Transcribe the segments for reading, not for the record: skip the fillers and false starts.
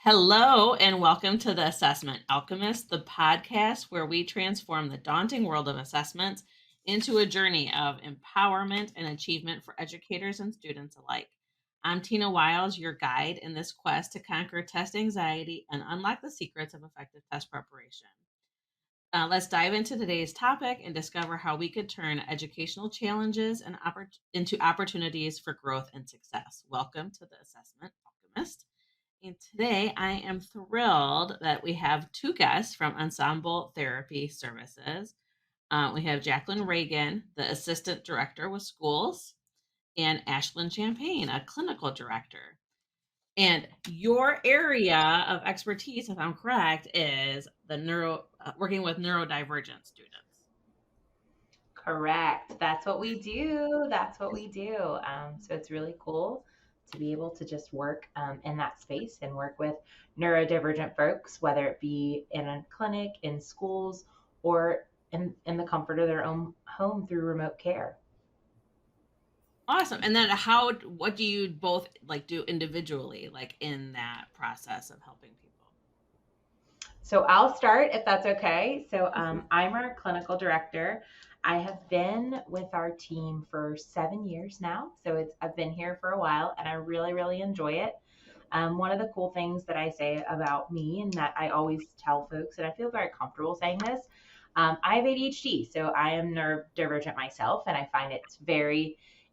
Hello, and welcome to the Assessment Alchemist, the podcast where we transform the daunting world of assessments into a journey of empowerment and achievement for educators and students alike. I'm Tina Wiles, your guide in this quest to conquer test anxiety and unlock the secrets of effective test preparation. Let's dive into today's topic and discover how we could turn educational challenges and into opportunities for growth and success. Welcome to the Assessment Alchemist. And today I am thrilled that we have two guests from Ensemble Therapy Services. We have Jacqueline Ragan, the Assistant Director with Schools, and Ashlyn Champagne, a Clinical Director. And your area of expertise, if I'm correct, is the working with neurodivergent students. Correct. That's what we do. That's what we do. So it's really cool to be able to just work in that space and work with neurodivergent folks, whether it be in a clinic, in schools, or in the comfort of their own home through remote care. Awesome. And then what do you both like do individually, like in that process of helping people? So I'll start if that's okay. So Mhm. I'm our clinical director. I have been with our team for 7 years now. So I've been here for a while and I really, really enjoy it. One of the cool things that I say about me and that I always tell folks, and I feel very comfortable saying this, I have ADHD, so I am neurodivergent myself, and I find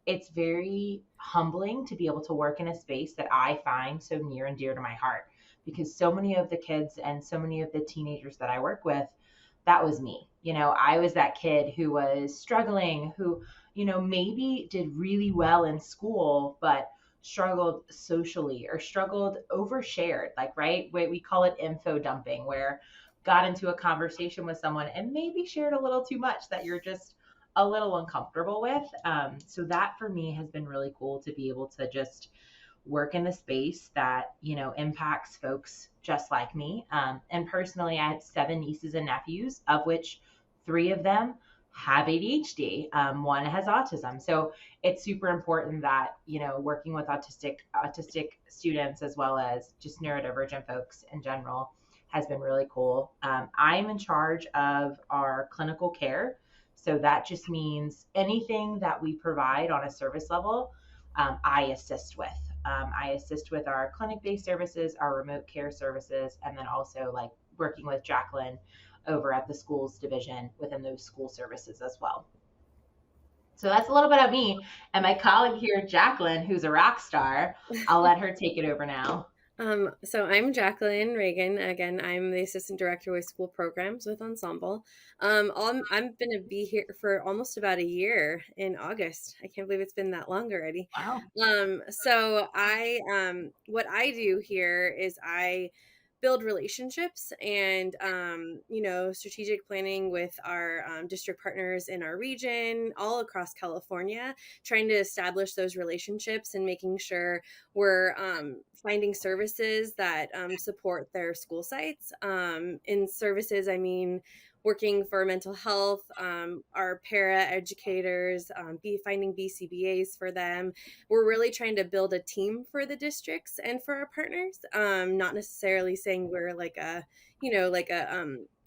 it's very humbling to be able to work in a space that I find so near and dear to my heart because so many of the kids and so many of the teenagers that I work with, that was me. I was that kid who was struggling, who, maybe did really well in school, but struggled socially or struggled overshared, like, right? We call it info dumping, where got into a conversation with someone and maybe shared a little too much that you're just a little uncomfortable with. So that for me has been really cool to be able to just work in the space that impacts folks just like me. And personally, I have 7 nieces and nephews, of which 3 of them have ADHD. One has autism, so it's super important that working with autistic students as well as just neurodivergent folks in general has been really cool. I'm in charge of our clinical care, so that just means anything that we provide on a service level I assist with. I assist with our clinic based services, our remote care services, and then also like working with Jacqueline over at the schools division within those school services as well. So that's a little bit of me. And my colleague here, Jacqueline, who's a rock star, I'll let her take it over now. So I'm Jacqueline Ragan. Again, I'm the assistant director with school programs with Ensemble. I'm going to be here for almost about a year in August. I can't believe it's been that long already. Wow. What I do here is I build relationships and strategic planning with our district partners in our region all across California, trying to establish those relationships and making sure we're finding services that support their school sites. In services, I mean working for mental health, our para educators, finding BCBAs for them. We're really trying to build a team for the districts and for our partners. Not necessarily saying we're like a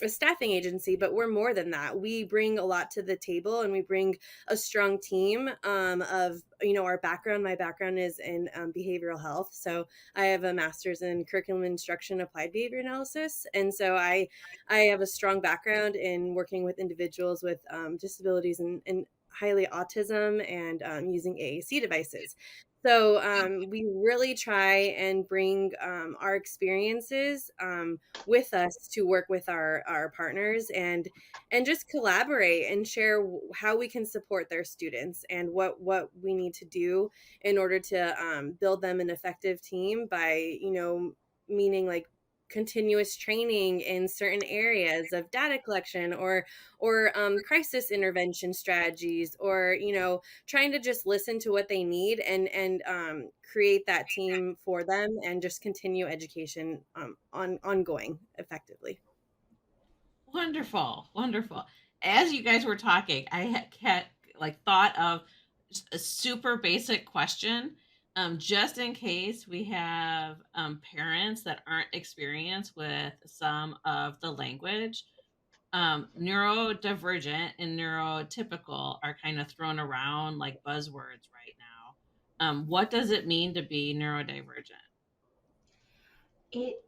staffing agency, but we're more than that. We bring a lot to the table, and we bring a strong team of our background. My background is in behavioral health, so I have a master's in curriculum instruction, applied behavior analysis, and so I have a strong background in working with individuals with disabilities and highly autism and using AAC devices. So we really try and bring our experiences with us to work with our partners and just collaborate and share how we can support their students and what we need to do in order to build them an effective team by meaning like continuous training in certain areas of data collection or crisis intervention strategies, or trying to just listen to what they need and create that team for them and just continue education ongoing effectively. Wonderful, wonderful. As you guys were talking, I had thought of just a super basic question. Just in case we have parents that aren't experienced with some of the language, neurodivergent and neurotypical are kind of thrown around like buzzwords right now. What does it mean to be neurodivergent? It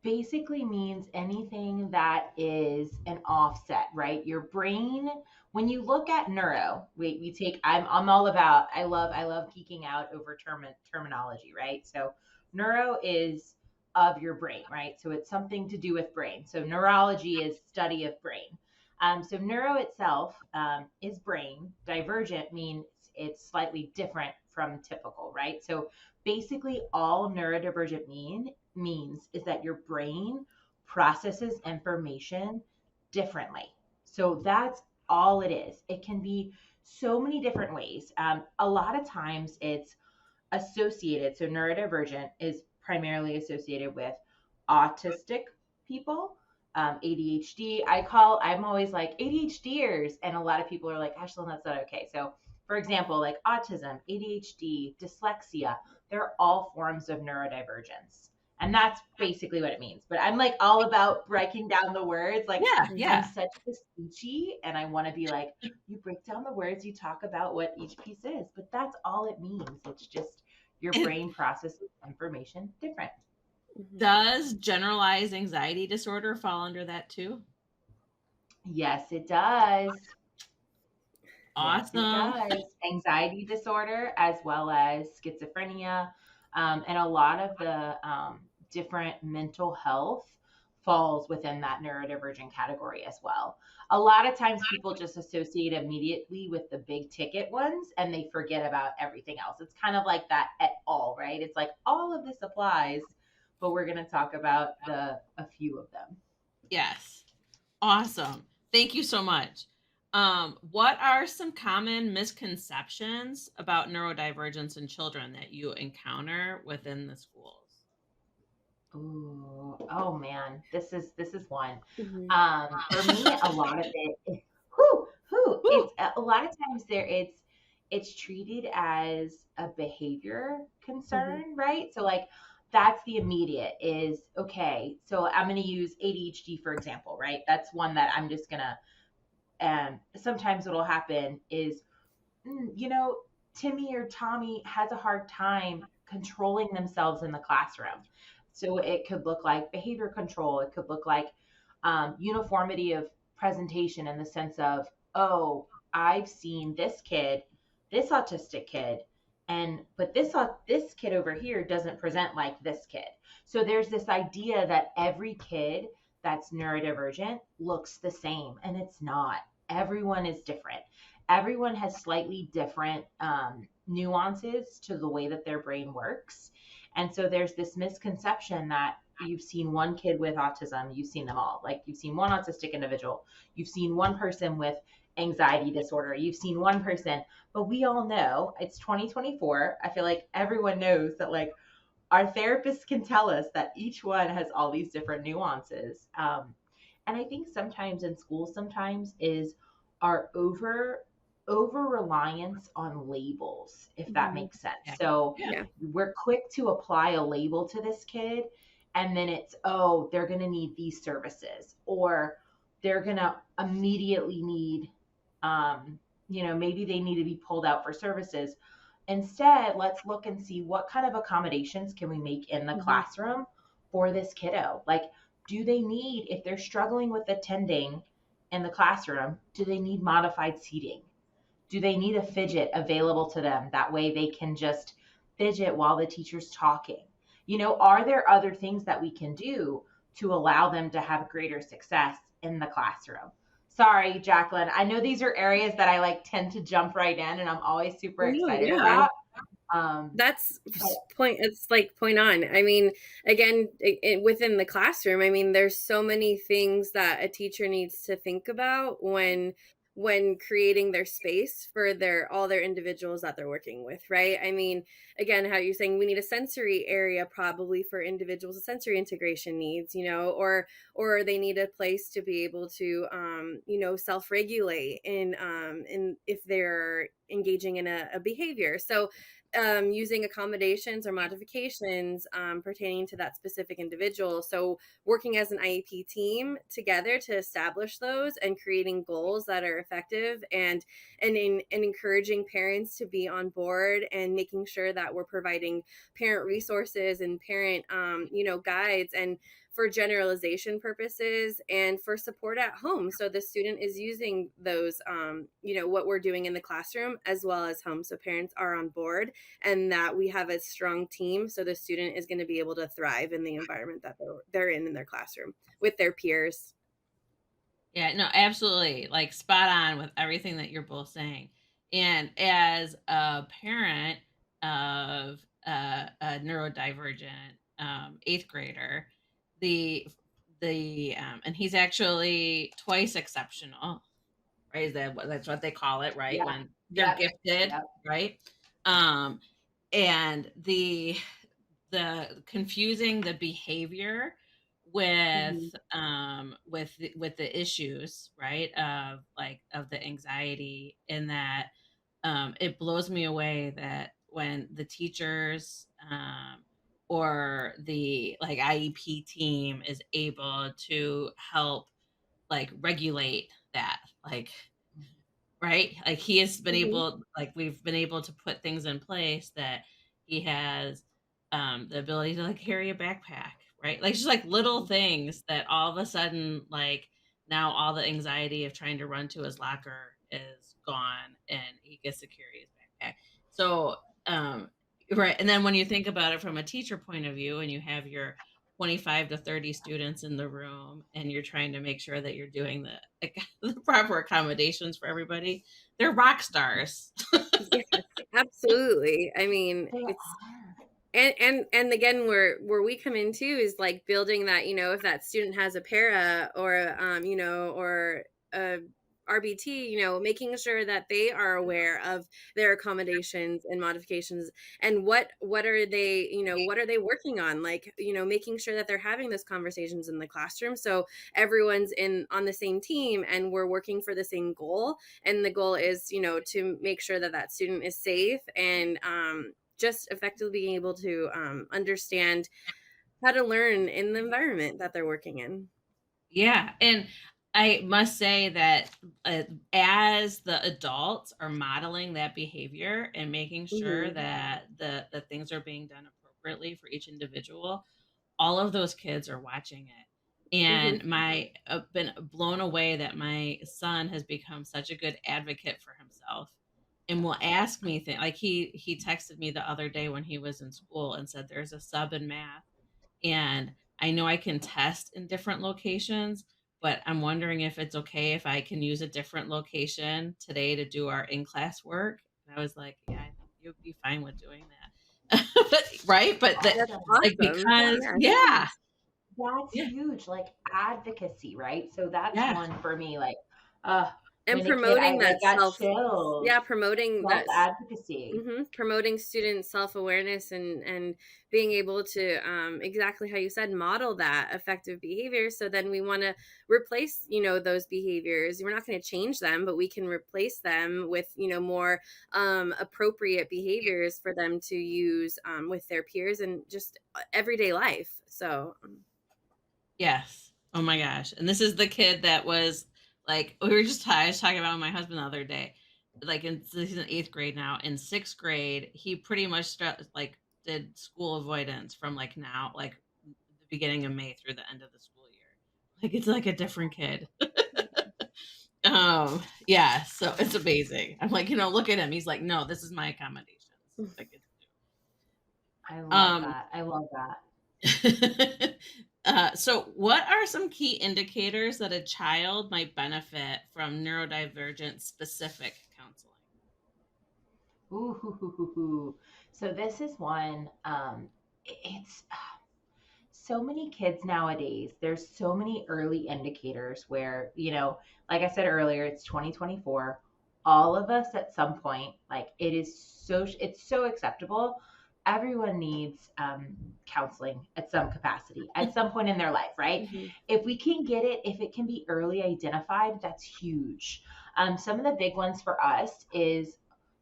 basically means anything that is an offset, right? Your brain, when you look at neuro, we take, I'm all about, I love geeking out over terminology, right? So neuro is of your brain, right? So it's something to do with brain. So neurology is study of brain. So neuro itself is brain. Divergent means it's slightly different from typical, right? So basically all neurodivergent means is that your brain processes information differently. So that's all it is. It can be so many different ways. A lot of times it's associated. So neurodivergent is primarily associated with autistic people, ADHD. I'm always like ADHDers, and a lot of people are like, Ashlyn, that's not okay. So, for example, like autism, ADHD, dyslexia, they're all forms of neurodivergence. And that's basically what it means. But I'm like all about breaking down the words. Like Yeah, Mhm. I'm yeah. such a speechy, and I want to be like, you break down the words, you talk about what each piece is, but that's all it means. It's just your It brain processes information different. Mhm. does generalized anxiety disorder fall under that too? Yes, it does. Yes, it Awesome. does. Anxiety disorder as well as schizophrenia, and a lot of the different mental health falls within that neurodivergent category as well. A lot of times people just associate immediately with the big ticket ones and they forget about everything else. It's kind of like that at all, right? It's like all of this applies, but we're going to talk about a few of them. Yes. Awesome. Thank you so much. What are some common misconceptions about neurodivergence in children that you encounter within the schools? Ooh, oh man, this is one. Mhm. For me, a lot of it, whoo, Woo! it's a lot of times it's treated as a behavior Mhm. concern, right? So like that's the immediate is okay. So I'm going to use ADHD for example, right? That's one that I'm just gonna. Sometimes what'll happen is Timmy or Tommy has a hard time controlling themselves in the classroom. So it could look like behavior control. It could look like uniformity of presentation in the sense of, oh, I've seen this kid, this autistic kid, but this kid over here doesn't present like this kid. So there's this idea that every kid that's neurodivergent looks the same, and it's not. Everyone is different. Everyone has slightly different nuances to the way that their brain works. And so there's this misconception that you've seen one kid with autism, you've seen them all. Like you've seen one autistic individual, you've seen one person with anxiety disorder, you've seen one person, but we all know it's 2024. I feel like everyone knows that like our therapists can tell us that each one has all these different nuances. And I think sometimes in school, sometimes is our over reliance on labels, if that Mhm. makes sense. Yeah. So Yeah. Yeah. we're quick to apply a label to this kid, and then it's, oh, they're going to need these services, or they're going to immediately need, maybe they need to be pulled out for services. Instead, let's look and see what kind of accommodations can we make in the Mhm. classroom for this kiddo. Like, do they need, if they're struggling with attending in the classroom, do they need modified seating? Do they need a fidget available to them? That way they can just fidget while the teacher's talking. Are there other things that we can do to allow them to have greater success in the classroom? Sorry, Jacqueline. I know these are areas that I like tend to jump right in and I'm always super No, excited yeah. about. Um, That's but point. It's like point on. I mean, again, within the classroom, I mean, there's so many things that a teacher needs to think about when creating their space for their individuals that they're working with, right? I mean, again, how you're saying we need a sensory area probably for individuals with sensory integration needs, or they need a place to be able to self-regulate in if they're engaging in a behavior. So using accommodations or modifications pertaining to that specific individual. So working as an IEP team together to establish those and creating goals that are effective, and encouraging parents to be on board, and making sure that we're providing parent resources and parent guides, and for generalization purposes and for support at home, so the student is using those what we're doing in the classroom as well as home, so parents are on board, and that we have a strong team, so the student is going to be able to thrive in the environment that they're in their classroom with their peers. Yeah, no, absolutely. Like spot on with everything that you're both saying. And as a parent of a neurodivergent eighth grader, the and he's actually twice exceptional, right? That's what they call it, right? Yeah. When they're Yep. gifted, Yep. right? Um, and the confusing the behavior Mhm. with the issues, right, of the anxiety, in that it blows me away that when the teachers or the like IEP team is able to help like regulate that, like, right? Like he has been Mhm. able, like we've been able to put things in place that he has the ability to like carry a backpack, right? Like just like little things that all of a sudden, like now all the anxiety of trying to run to his locker is gone and he gets to carry his backpack. So right. And then when you think about it from a teacher point of view and you have your 25 to 30 students in the room and you're trying to make sure that you're doing the proper accommodations for everybody, they're rock stars. Yes, absolutely. I mean, They it's are. and again, where we come in too is like building that, if that student has a para or or a RBT, making sure that they are aware of their accommodations and modifications, and what are they, what are they working on, like, making sure that they're having those conversations in the classroom, so everyone's in on the same team and we're working for the same goal, and the goal is, to make sure that that student is safe, and just effectively being able to understand how to learn in the environment that they're working in. Yeah, and I must say that as the adults are modeling that behavior and making sure Mhm. that the things are being done appropriately for each individual, all of those kids are watching it. Mhm. And my been blown away that my son has become such a good advocate for himself and will ask me things like he texted me the other day when he was in school and said there's a sub in math and I know I can test in different locations, but I'm wondering if it's okay if I can use a different location today to do our in-class work. And I was like, yeah, I think you'll be fine with doing that. But right? But that That's Awesome. like awesome. because Yes. yeah, That's yeah, huge, like advocacy, right? So that's yeah. one for me. Like, uh, And when a kid, I promoting like that got self chills. yeah, promoting Self that advocacy. promoting student self-awareness, and being able to exactly how you said, model that effective behavior, so then we want to replace, those behaviors. We're not going to change them, but we can replace them with, more appropriate behaviors for them to use with their peers and just everyday life. So Yes. Oh my gosh. And this is the kid that was like we were just I was talking about with my husband the other day. Like so he's in 8th grade now. In 6th grade, he pretty much like did school avoidance from like now, like the beginning of May through the end of the school year. Like it's like a different kid. Yeah, so it's amazing. I'm like, look at him. He's like, no, this is my accommodations. Like it's I love um that. I love that. so, what are some key indicators that a child might benefit from neurodivergent specific counseling? Ooh, hoo, hoo, hoo, hoo. So this is one. It's so many kids nowadays. There's so many early indicators where, like I said earlier, it's 2024. All of us at some point, like it's so acceptable. Everyone needs counseling at some capacity at some point in their life, right? mhm. If we can get it, if it can be early identified, that's huge. Some of the big ones for us is,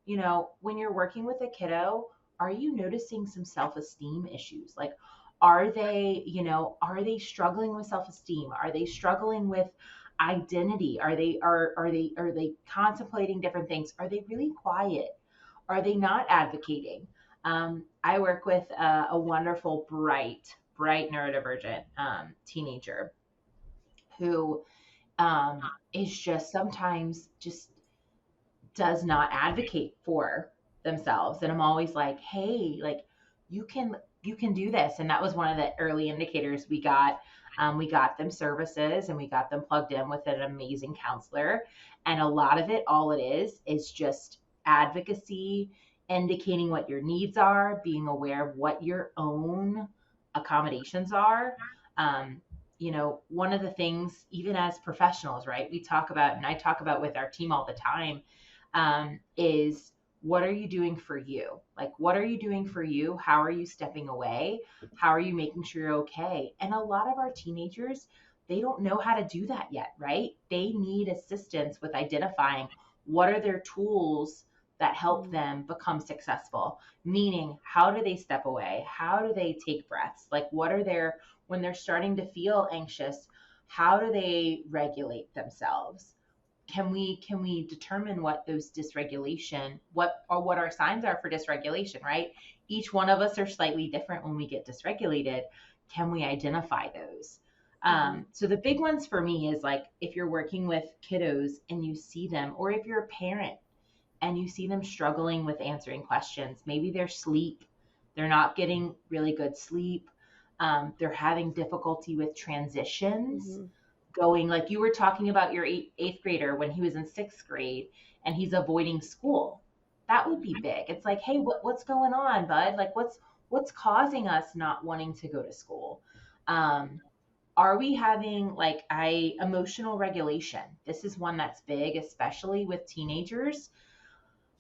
when you're working with a kiddo, are you noticing some self-esteem issues? Like, are they, are they struggling with self-esteem? Are they struggling with identity? Are they contemplating different things? Are they really quiet? Are they not advocating? I work with a wonderful, bright neurodivergent teenager who is just sometimes just does not advocate for themselves. And I'm always like, hey, like you can do this. And that was one of the early indicators we got. We got them services and we got them plugged in with an amazing counselor. And a lot of it, all it is just advocacy, indicating what your needs are, being aware of what your own accommodations are. Um, one of the things, even as professionals, right, we talk about, and I talk about with our team all the time, is what are you doing for you? Like, what are you doing for you? How are you stepping away? How are you making sure you're okay? And a lot of our teenagers, they don't know how to do that yet, right? They need assistance with identifying what are their tools that help them become successful. Meaning, how do they step away? How do they take breaths? Like, what are their, when they're starting to feel anxious, how do they regulate themselves? Can we determine what those dysregulation, what our signs are for dysregulation, right? Each one of us are slightly different when we get dysregulated. Can we identify those? So the big ones for me is like, if you're working with kiddos and you see them, or if you're a parent and you see them struggling with answering questions, maybe their sleep, they're not getting really good sleep. They're having difficulty with transitions, going, like you were talking about your eighth grader when he was in sixth grade and he's avoiding school. That would be big. It's like, hey, what's going on, bud? Like, what's causing us not wanting to go to school? Are we having like emotional regulation? This is one that's big, especially with teenagers.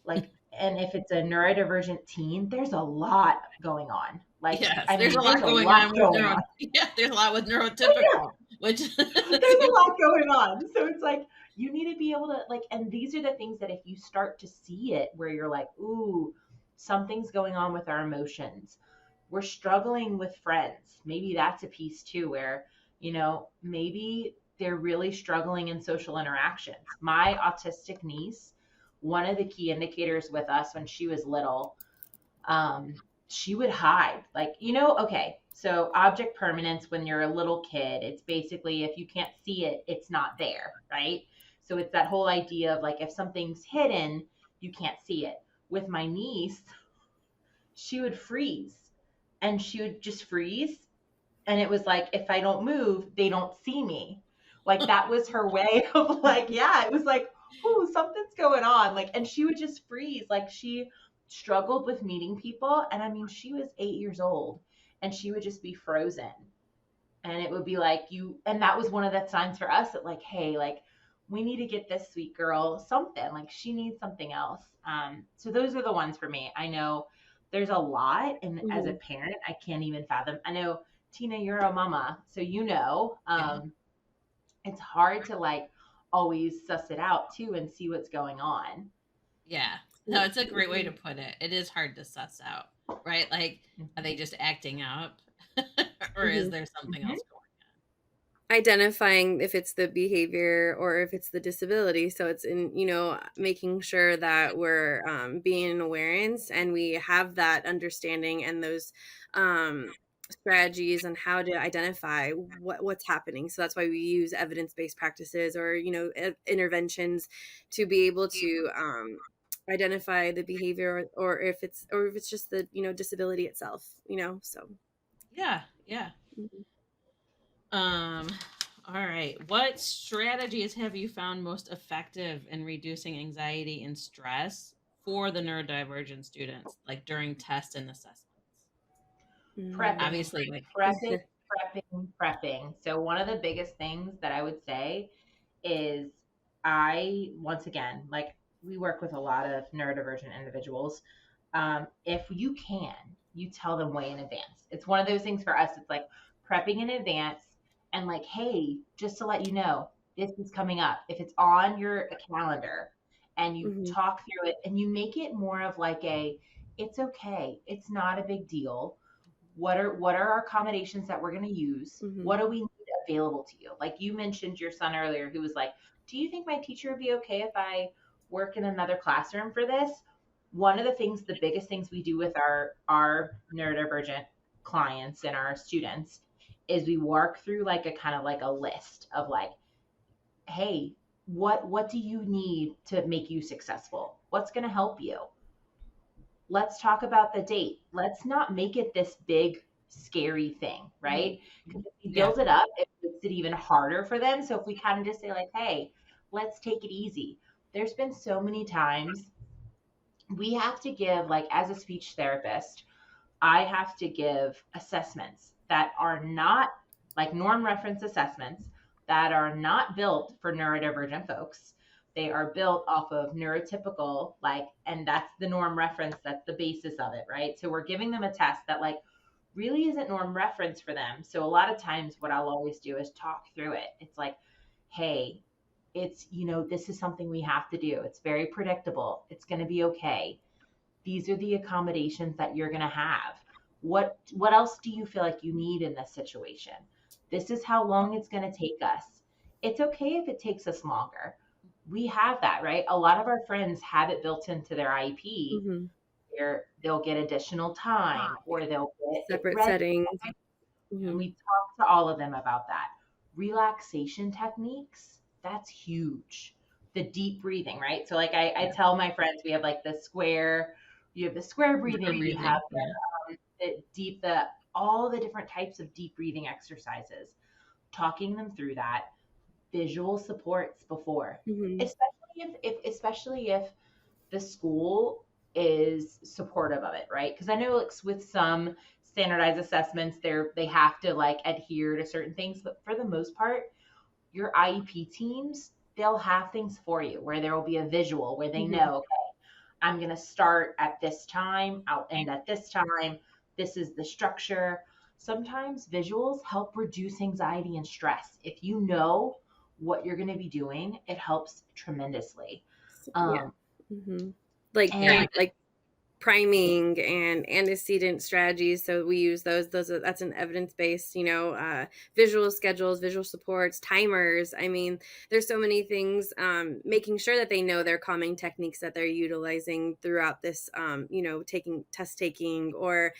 Like, and if it's a neurodivergent teen, there's a lot going on. Like, yes, I there's mean, a lot there's a going lot on with going on. yeah, there's a lot with neurotypical, which There's a lot going on. So it's like, you need to be able to, like, and these are the things that if you start to see it where you're like, ooh, something's going on with our emotions. We're struggling with friends. Maybe that's a piece too, where, maybe they're really struggling in social interactions. My autistic niece, one of the key indicators with us when she was little, she would hide. Like, okay, so object permanence when you're a little kid, it's basically if you can't see it, it's not there, right? So it's that whole idea of like, if something's hidden, you can't see it. With my niece, she would freeze and she would just freeze. And it was like, if I don't move, they don't see me. Like, that was her way of like, yeah, it was like, oh, something's going on. Like, and she would just freeze. Like, she struggled with meeting people. And I mean, she was 8 years old and she would just be frozen. And it would be like, and that was one of the signs for us that like, hey, like, we need to get this sweet girl something. Like, she needs something else. So those are the ones for me. I know there's a lot. And as a parent, I can't even fathom. I know, Tina, you're a mama. So, it's hard to like always suss it out too and see what's going on. yeah, no, it's a great way to put it. It is hard to suss out, right? Like, are they just acting up or is there something else going on? Identifying if it's the behavior or if it's the disability. So it's in, making sure that we're being in awareness and we have that understanding and those strategies on how to identify what's happening. So that's why we use evidence-based practices or, interventions to be able to identify the behavior or if it's just the, disability itself, so. Yeah, yeah. All right. What strategies have you found most effective in reducing anxiety and stress for the neurodivergent students, like during tests and assessments? Obviously, like Prepping. So one of the biggest things that I would say is once again, like, we work with a lot of neurodivergent individuals. If you can, you tell them way in advance. It's one of those things for us. It's like prepping in advance and like, hey, just to let you know, this is coming up. If it's on your calendar and you talk through it and you make it more of like It's okay. It's not a big deal. What are our accommodations that we're going to use? Mm-hmm. What do we need available to you? Like you mentioned your son earlier, who was like, do you think my teacher would be okay if I work in another classroom for this? One of the things, the biggest things we do with our neurodivergent clients and our students is we work through like a kind of like a list of like, hey, what do you need to make you successful? What's going to help you? Let's talk about the date. Let's not make it this big, scary thing, right? Because if we Yeah. build it up, it makes it even harder for them. So if we kind of just say, like, hey, let's take it easy. There's been so many times we have to give, like, as a speech therapist, I have to give assessments that are not like norm reference assessments that are not built for neurodivergent folks. They are built off of neurotypical, like, and that's the norm reference, that's the basis of it, right? So we're giving them a test that, like, really isn't norm reference for them. So a lot of times, what I'll always do is talk through it. It's like, hey, it's, this is something we have to do. It's very predictable. It's going to be okay. These are the accommodations that you're going to have. What else do you feel like you need in this situation? This is how long it's going to take us. It's okay if it takes us longer. We have that, right? A lot of our friends have it built into their IEP Mm-hmm. where they'll get additional time or they'll get it Separate ready. settings. And Mm-hmm. we talk to all of them about that. Relaxation techniques, that's huge. The deep breathing, right? So like I tell my friends, we have like you have the square breathing, we have the deep, all the different types of deep breathing exercises, talking them through that, visual supports before, Mm-hmm. especially if the school is supportive of it, right? Because I know like with some standardized assessments, they have to like adhere to certain things, but for the most part, your IEP teams, they'll have things for you where there will be a visual where they Mm-hmm. know, okay, I'm going to start at this time, I'll end at this time. This is the structure. Sometimes visuals help reduce anxiety and stress. If you know what you're going to be doing, it helps tremendously. Yeah. Um, Mm-hmm. Like and like priming and antecedent strategies. So we use that's an evidence-based, visual schedules, visual supports, timers. I mean, there's so many things, making sure that they know their calming techniques that they're utilizing throughout this, taking or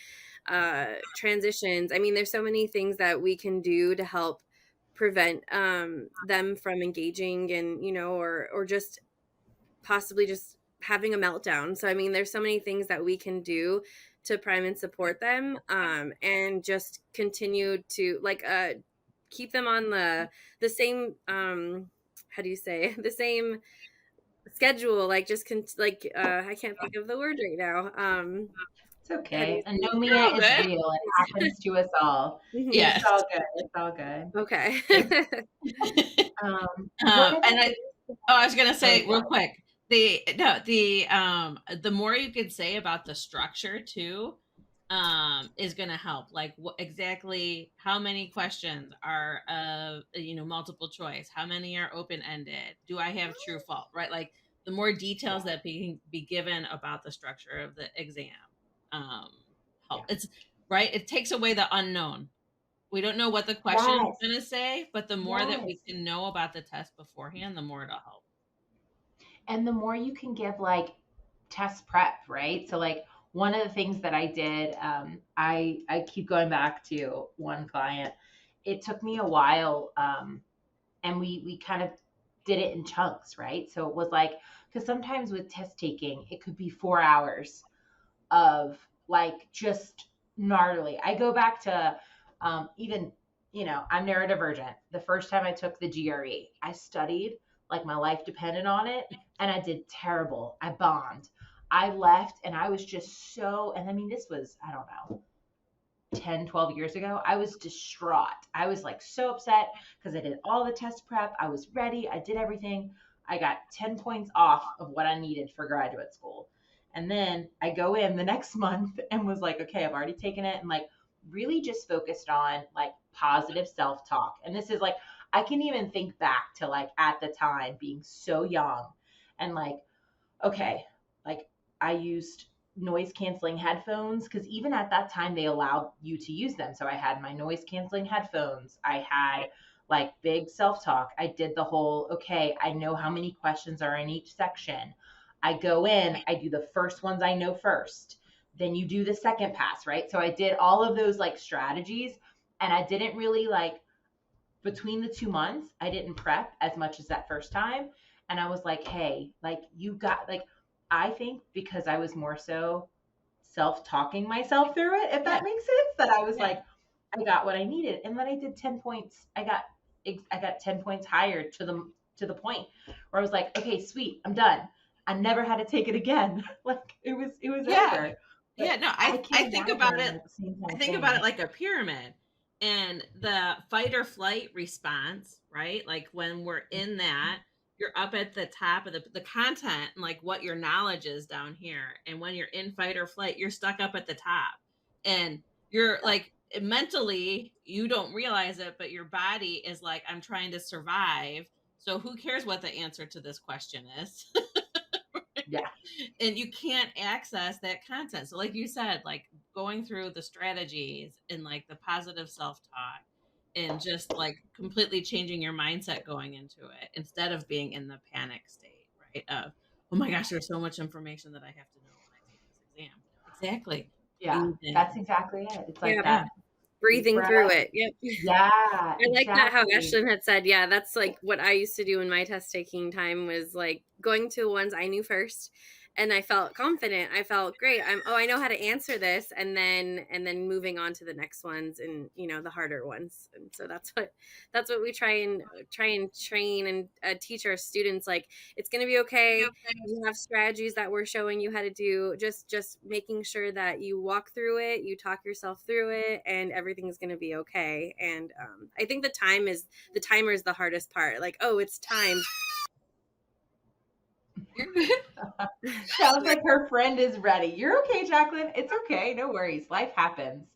transitions. I mean, there's so many things that we can do to help prevent them from engaging and, or just possibly just having a meltdown. So I mean, there's so many things that we can do to prime and support them, and just continue to keep them on the same, how do you say, the same schedule, like just I can't think of the word right now. it's How do okay. you say? You're Anomia all is good. real. It happens to us all. It's Yes. Mhm. all good. It's all good. Okay. One of And the I was gonna oh, say real sorry. quick, the more you could say about the structure too, is gonna help. Like what exactly how many questions are multiple choice? How many are open ended? Do I have true fault? Right? Like the more Yeah, details that can be given about the structure of the exam, um, help. yeah. It's right. It takes away the unknown. We don't know what the question is Yes, gonna say, but the more that we yes. can know about the test beforehand, the more it'll help. And the more you can give like test prep, right? So like one of the things that I did, I keep going back to one client. It took me a while, and we kind of did it in chunks, right? So it was like because sometimes with test taking, it could be 4 hours of like just gnarly. I go back to even, I'm neurodivergent. The first time I took the GRE, I studied like my life depended on it and I did terrible. I bombed. I left and I was just so, and I mean, this was, I don't know, 10, 12 years ago. I was distraught. I was like so upset because I did all the test prep. I was ready. I did everything. I got 10 points off of what I needed for graduate school. And then I go in the next month and was like, okay, I've already taken it and like really just focused on like positive self talk. And this is like, I can even think back to like at the time being so young and like, okay, like I used noise canceling headphones, because even at that time they allowed you to use them. So I had my noise canceling headphones. I had like big self-talk. I did the whole, okay, I know how many questions are in each section. I go in, I do the first ones I know first. Then you do the second pass, right? So I did all of those like strategies, and I didn't really like, between the 2 months, I didn't prep as much as that first time. And I was like, hey, like you got like, I think because I was more so self-talking myself through it, if Yeah. that makes sense, that I was Yeah. like, I got what I needed. And then I did 10 points. I got 10 points higher to the point where I was like, okay, sweet, I'm done. I never had to take it again. Like it was Yeah. over. Yeah. But No, I I can't think about imagine it. like the same kind I of think about it thing. like a pyramid, and the fight or flight response, right? Like when we're in that, you're up at the top of the content and like what your knowledge is down here. And when you're in fight or flight, you're stuck up at the top. And you're like mentally, you don't realize it, but your body is like, I'm trying to survive. So who cares what the answer to this question is? Yeah. And you can't access that content. So like you said, like going through the strategies and like the positive self-talk and just like completely changing your mindset going into it instead of being in the panic state, right? Of, oh my gosh, there's so much information that I have to know when I take this exam. Exactly. Yeah. That's Breathing. exactly it. It's like Yeah, Yeah. that deep breathing breath. through it. Yep. Yeah, I like that how exactly. Ashlyn had said, yeah, that's like what I used to do in my test taking time was like going to ones I knew first, and I felt confident. I felt great. I know how to answer this, and then moving on to the next ones, and the harder ones. And so that's what we try and train and teach our students, like it's going to be okay. You have strategies that we're showing you how to do, just making sure that you walk through it, you talk yourself through it, and everything's going to be okay. And I think the timer is the hardest part, like, oh, it's time. Sounds like her friend is ready. You're okay, Jacqueline. It's okay. No worries. Life happens.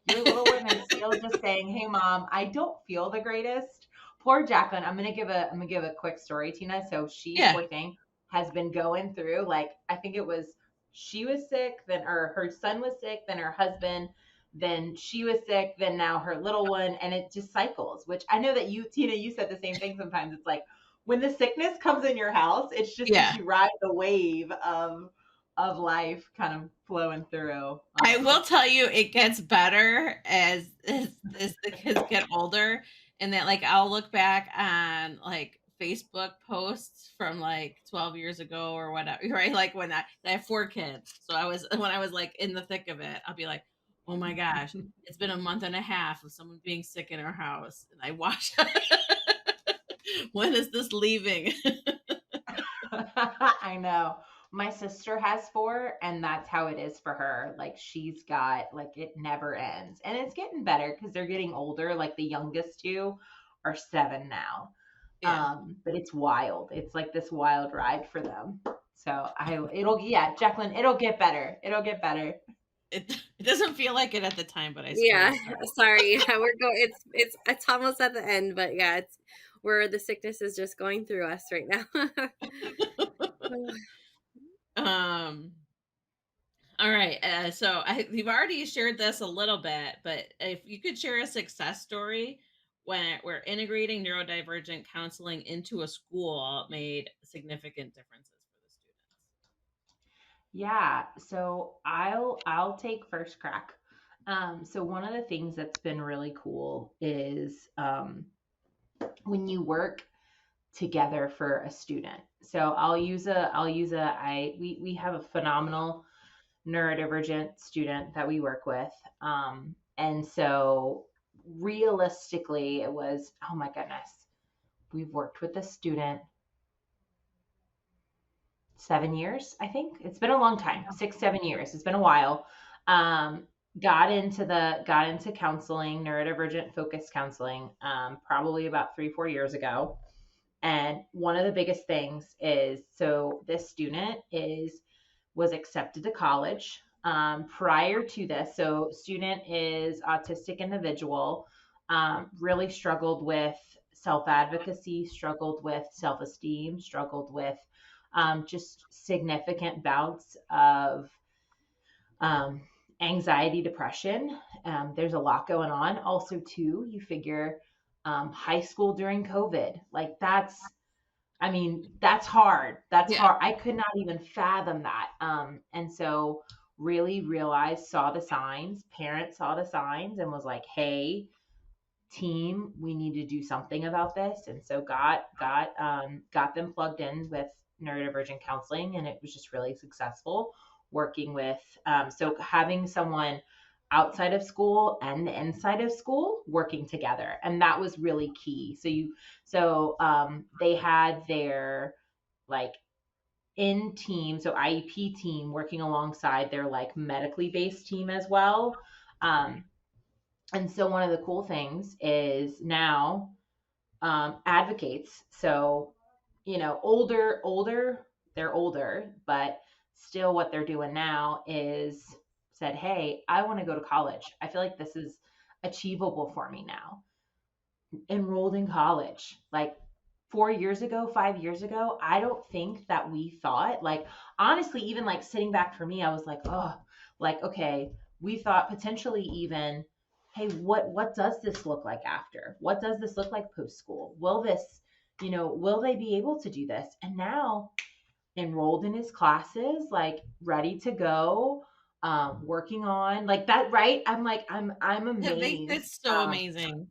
Your little one is still just saying, "Hey, mom, I don't feel the greatest." Poor Jacqueline. I'm gonna give a quick story, Tina. So she, Yeah. poor thing, has been going through, like, I think it was, she was sick, then her son was sick, then her husband, then she was sick, then now her little one, and it just cycles. Which I know that you, Tina, you said the same thing. Sometimes it's like, when the sickness comes in your house, it's just Yeah. as you ride the wave of life kind of flowing through. I will tell you, it gets better as the kids get older, and that like I'll look back on like Facebook posts from like 12 years ago or whatever, right? Like when I have 4 kids, so when I was like in the thick of it, I'll be like, oh my gosh, it's been a month and a half of someone being sick in our house, and I watch. When is this leaving? I know. My sister has 4, and that's how it is for her. Like she's got, like, it never ends. And it's getting better because they're getting older. Like the youngest 2 are 7 now. Yeah. But it's wild. It's like this wild ride for them. So yeah, Jacqueline, it'll get better. It'll get better. It doesn't feel like it at the time, but I swear Yeah, it does. sorry. We're going. It's almost at the end, but yeah, it's where the sickness is just going through us right now. Um, all right. You've already shared this a little bit, but if you could share a success story when we're integrating neurodivergent counseling into a school made significant differences for the students. Yeah, so I'll take first crack. So one of the things that's been really cool is when you work together for a student. So we have a phenomenal neurodivergent student that we work with. And so realistically, it was, oh my goodness, we've worked with this student 7 years, I think. It's been a long time, 6, 7 years. It's been a while. Um, got into counseling, neurodivergent focused counseling, probably about 3, 4 years ago. And one of the biggest things is, so this student was accepted to college. Prior to this, so student is autistic individual, really struggled with self-advocacy, struggled with self-esteem, struggled with just significant bouts of um, anxiety, depression. There's a lot going on. Also, too, you figure high school during COVID, like I mean, that's hard. That's Yeah. hard. I could not even fathom that. And so really realized, saw the signs, parents saw the signs and was like, hey, team, we need to do something about this. And so got them plugged in with neurodivergent counseling, and it was just really successful working with so having someone outside of school and inside of school working together, and that was really key. They had their like in team, so IEP team working alongside their like medically based team as well. And so one of the cool things is now advocates. So, they're older, but still what they're doing now is said, hey, I want to go to college. I feel like this is achievable for me now. Enrolled in college. Like 4 years ago, 5 years ago, I don't think that we thought, like, honestly, even like sitting back for me, I was like, oh, like, okay, we thought potentially even, hey, what does this look like after? What does this look like post school? Will they be able to do this? And now enrolled in his classes, like ready to go, working on like that, right? I'm It makes it amazed. so amazing.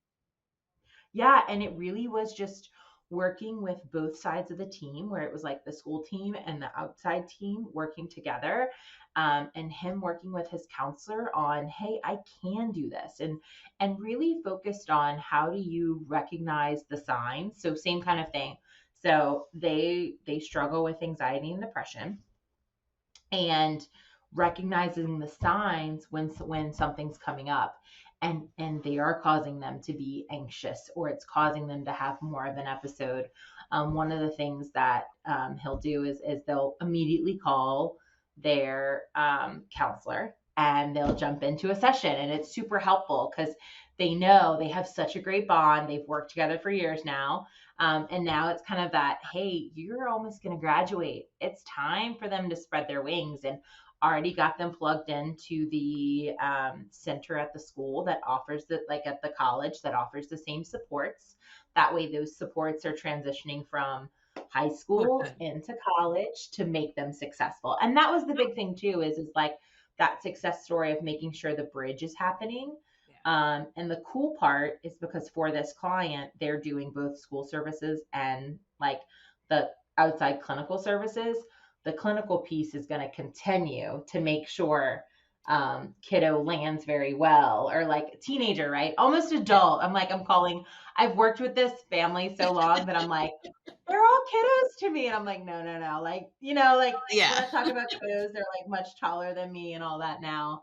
Yeah, and it really was just working with both sides of the team, where it was like the school team and the outside team working together, and him working with his counselor on, hey, I can do this, and really focused on how do you recognize the signs. So same kind of thing. So they struggle with anxiety and depression, and recognizing the signs when something's coming up, and they are causing them to be anxious, or it's causing them to have more of an episode. One of the things that he'll do is they'll immediately call their counselor, and they'll jump into a session, and it's super helpful because they know they have such a great bond. They've worked together for years now. And now it's kind of that, hey, you're almost going to graduate. It's time for them to spread their wings, and already got them plugged into the center at the school that offers at the college that offers the same supports. That way, those supports are transitioning from high Oh, school good. into college to make them successful. And that was the big thing too, is like that success story of making sure the bridge is happening. And the cool part is because for this client, they're doing both school services and like the outside clinical services. The clinical piece is going to continue to make sure kiddo lands very well, or like teenager, right? Almost adult. I've worked with this family so long that I'm like, they're all kiddos to me. And I'm like, no, no, no. Like, like when Yeah. I talk about kiddos, they're like much taller than me and all that now.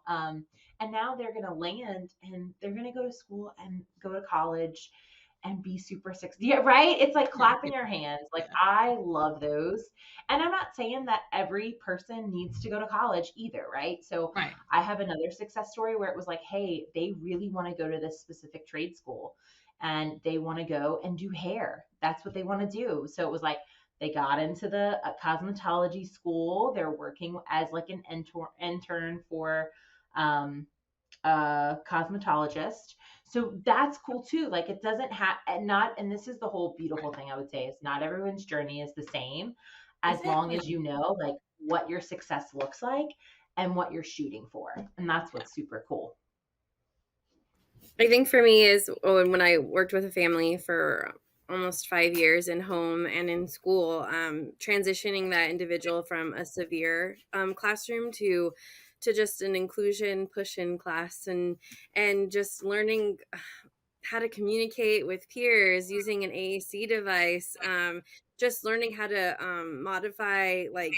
And now they're going to land, and they're going to go to school and go to college and be super successful. Yeah, right? It's like clapping your hands. Like, Yeah. I love those. And I'm not saying that every person needs to go to college either, right? So Right. I have another success story where it was like, hey, they really want to go to this specific trade school, and they want to go and do hair. That's what they want to do. So it was like they got into the cosmetology school. They're working as like an intern for a cosmetologist. So that's cool too. Like, it doesn't have not, and this is the whole beautiful thing I would say, is not everyone's journey is the same, as long as Exactly. you know like what your success looks like and what you're shooting for. And that's Yeah. what's super cool. I think for me is when I worked with a family for almost 5 years in home and in school, transitioning that individual from a severe classroom to just an inclusion push-in class, and just learning how to communicate with peers using an AAC device, just learning how to modify, like,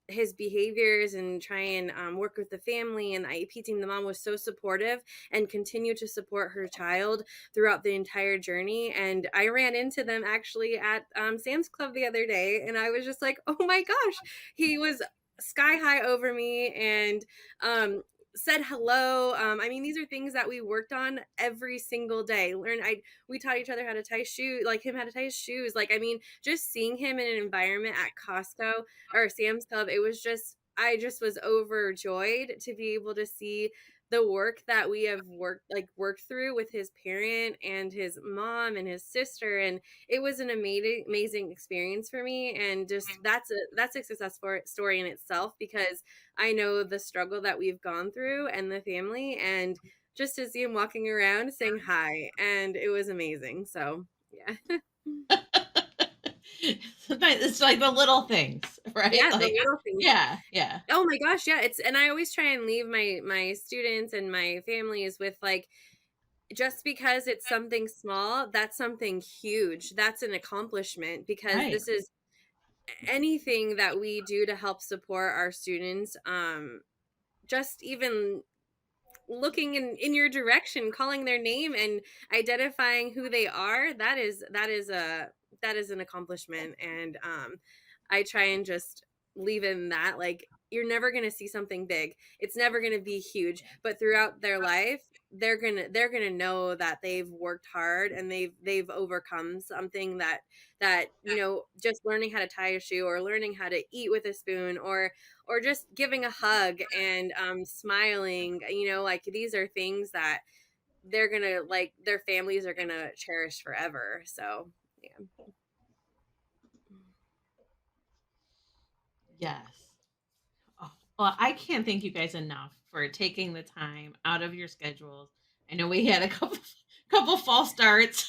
his behaviors, and try and work with the family and the IEP team. The mom was so supportive and continued to support her child throughout the entire journey. And I ran into them actually at Sam's Club the other day, and I was just like, oh my gosh, he was sky high over me, and said hello. I mean, these are things that we worked on every single day. We taught each other how to tie shoes, like him how to tie his shoes. Like, I mean, just seeing him in an environment at Costco or Sam's Club, it was just, I just was overjoyed to be able to see the work that we have worked through with his parent and his mom and his sister, and it was an amazing experience for me. And just that's a story in itself, because I know the struggle that we've gone through and the family, and just to see him walking around saying hi, and it was amazing. So yeah. It's like the little things, right? Yeah, the Like, little things. yeah. Oh my gosh, yeah, and I always try and leave my students and my families with, like, just because it's something small, that's something huge. That's an accomplishment, because Right. this is anything that we do to help support our students, just even looking in your direction, calling their name and identifying who they are, that is an accomplishment. And I try and just leave in that, like, you're never going to see something big, it's never going to be huge, but throughout their life, they're gonna know that they've worked hard and they've overcome something, that just learning how to tie a shoe, or learning how to eat with a spoon, or just giving a hug and smiling, like, these are things that they're gonna, like, their families are gonna cherish forever. So yeah. Yes. Oh, well, I can't thank you guys enough for taking the time out of your schedules. I know we had a couple false starts,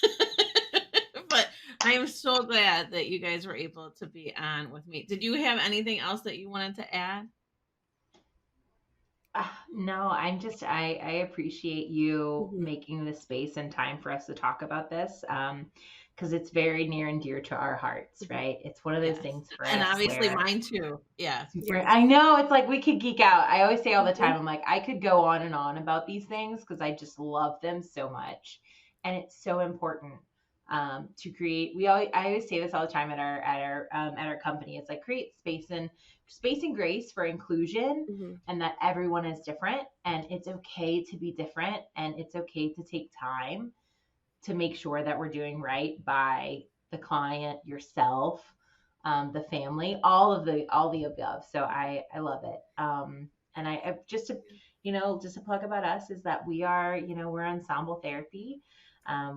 but I am so glad that you guys were able to be on with me. Did you have anything else that you wanted to add? No, I appreciate you Mhm. making the space and time for us to talk about this, because it's very near and dear to our hearts, Mhm. right? It's one of those Yes. things for And us obviously where mine too. Yeah. super, Yes. I know, it's like we could geek out. I always say all the Mhm. time, I'm like, I could go on and on about these things because I just love them so much. And it's so important to create. I always say this all the time at our company. It's like create space and grace for inclusion, Mhm. and that everyone is different, and it's okay to be different, and it's okay to take time to make sure that we're doing right by the client, yourself, the family, all the above. So I love it. And just to just a plug about us is that we're Ensemble Therapy.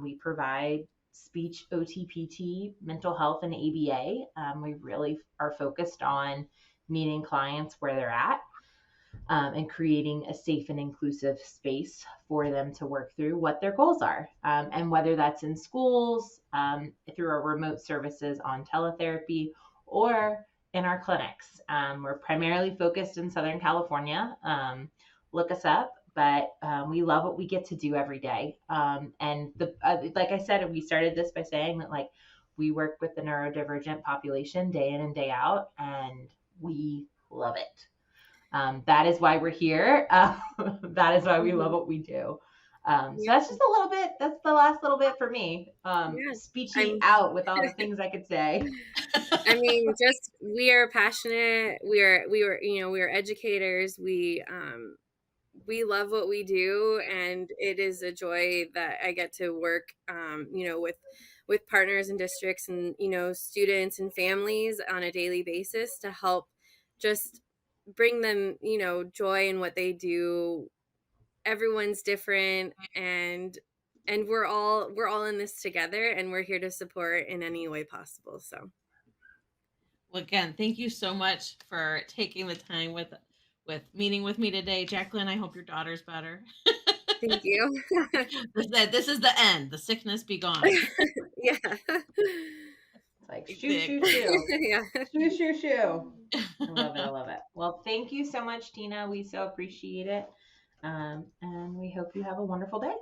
We provide speech, OTPT, mental health, and ABA. We really are focused on meeting clients where they're at, and creating a safe and inclusive space for them to work through what their goals are. And whether that's in schools, through our remote services on teletherapy, or in our clinics. We're primarily focused in Southern California. Look us up. But we love what we get to do every day. And like I said, we started this by saying that, like, we work with the neurodivergent population day in and day out, and we love it. That is why we're here. That is why we love Mhm. what we do. So Yeah. that's just a little bit. That's the last little bit for me. Yeah. Speechy I'm out with all the things I could say. I mean, just, we are passionate. We are educators. We love what we do, and it is a joy that I get to work, with partners and districts, and students and families on a daily basis, to help just bring them, joy in what they do. Everyone's different, and we're all in this together, and we're here to support in any way possible. So Well, again, thank you so much for taking the time with meeting with me today, Jacqueline. I hope your daughter's better. thank you. This is the end. The sickness be gone. Yeah. It's like shoo, shoo, Exactly. shoo. Yeah. Shoo, shoo, shoo. I love it. I love it. Well, thank you so much, Tina. We so appreciate it. And we hope you have a wonderful day.